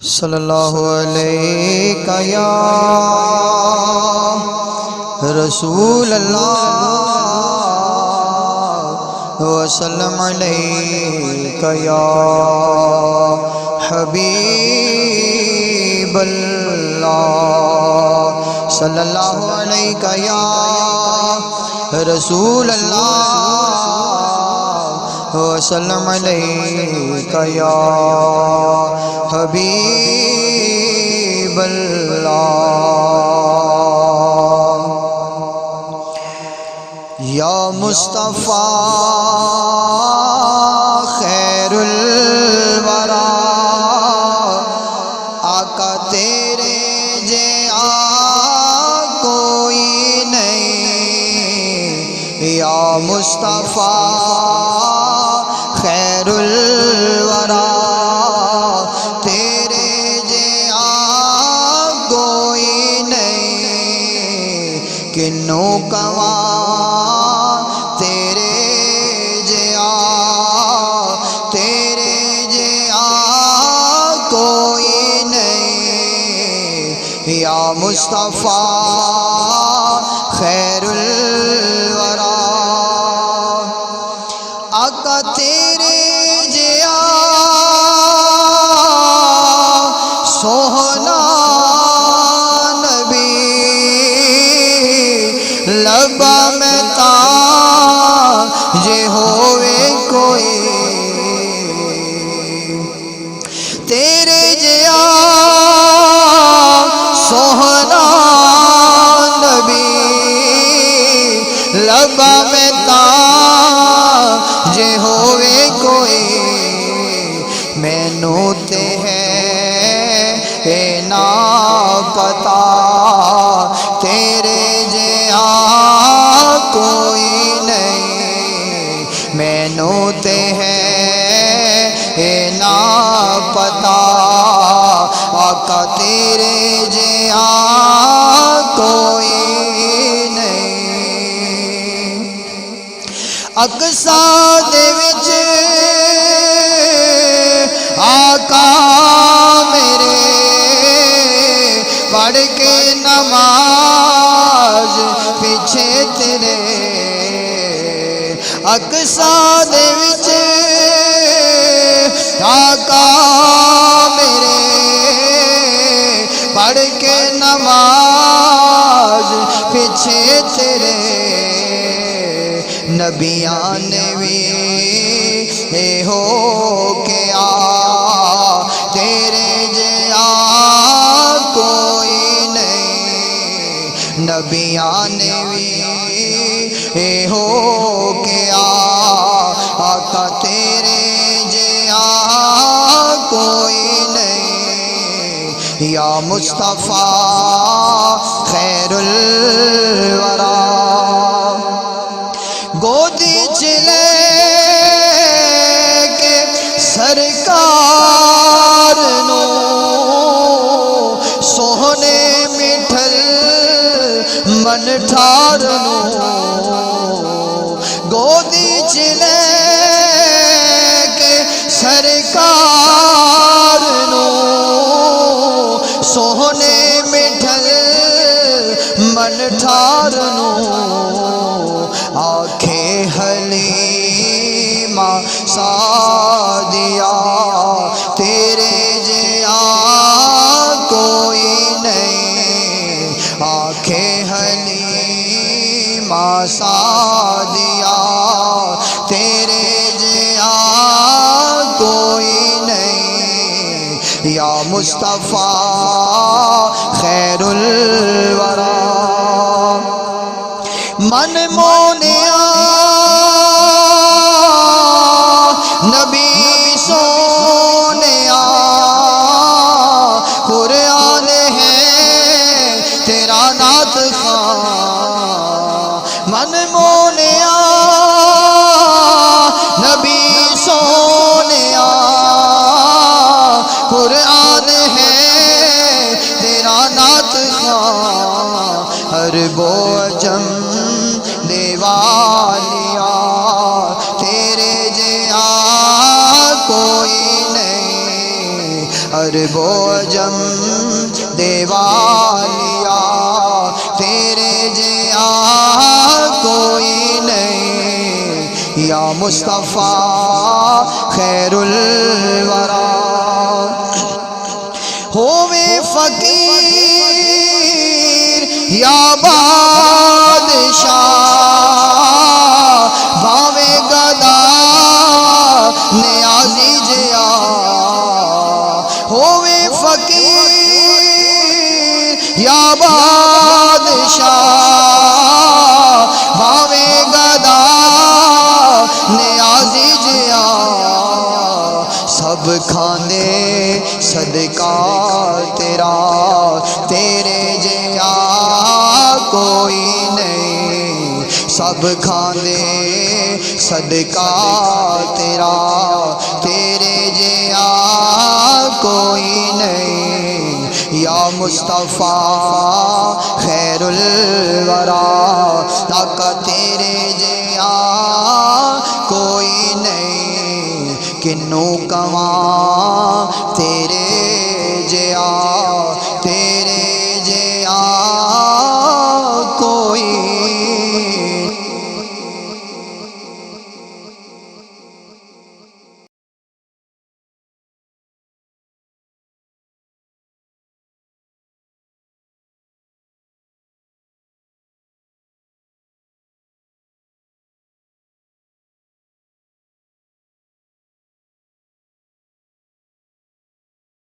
صلی اللہ علیہ یا رسول اللہ وسلم علیہ یا حبیب اللہ صلی اللہ علیہ یا رسول اللہ وسلم علیہ یا حبیب اللہ یا مصطفیٰ خیر الورا آقا تیرے جیسا کوئی نہیں یا مصطفیٰ خیر الورا تیرے جیسا کوئی نہیں کنوں کواں تیرے جیسا کوئی نہیں یا مصطفیٰ خیر الورا آقا تیرے جیسا سوہنا نبی لبا میں تاج ہوئے کوئی تیرے جیسا سوہنا نبی لبا میں تاج ہوئے کوئی مینوں تے ہے نا پتا تیرے جیسا کوئی نہیں مینوں تے ہے نا پتا آقا تیرے جیسا کوئی نہیں اقصا دے وچ آقا میرے پڑھ کے نماز پیچھے تیرے اقصا دے وچ آقا میرے پڑھ کے نماز پیچھے تیرے نبیاں نے بھی ہو کے تیرے جیسا کوئی نہیں نبیاں نے بھی ہو کے آقا تیرے جیسا کوئی نہیں یا مصطفیٰ خیر الورا گودی چلے کے سرکار نو سوہنے مٹھل من ٹھار نو گودی چلے کے سرکار نو سوہنے مٹھل من ٹھار نو آنکھیں حلیمہ سعدیہ تیرے جیسا کوئی نہیں آنکھیں حلیمہ سعدیہ تیرے جیسا کوئی نہیں یا مصطفیٰ خیر الورا من مونیا نبی سونیا قرآن ہے تیرا نعت خواں من مونیا نبی سونیا قرآن ہے تیرا نعت خواں عرب و عجم دیوالیا تیرے جیسا کوئی نہیں عرب و عجم دیوالیا تیرے جیا کوئی نہیں یا مصطفیٰ خیر الورا ہووے فقیر یا بادشاہ بھاوے گدا نیازی جیا ہووے فقیر یا بادشاہ بھاوے گدا نیازی جیا سب کھاندے صدقہ تیرا تیرے جیا کوئی نہیں سب کھاندے صدقہ تیرا تیرے جیا کوئی نہیں یا مصطفیٰ خیر الورا آقا تیرے جیا کوئی نہیں کنوں کواں تیرے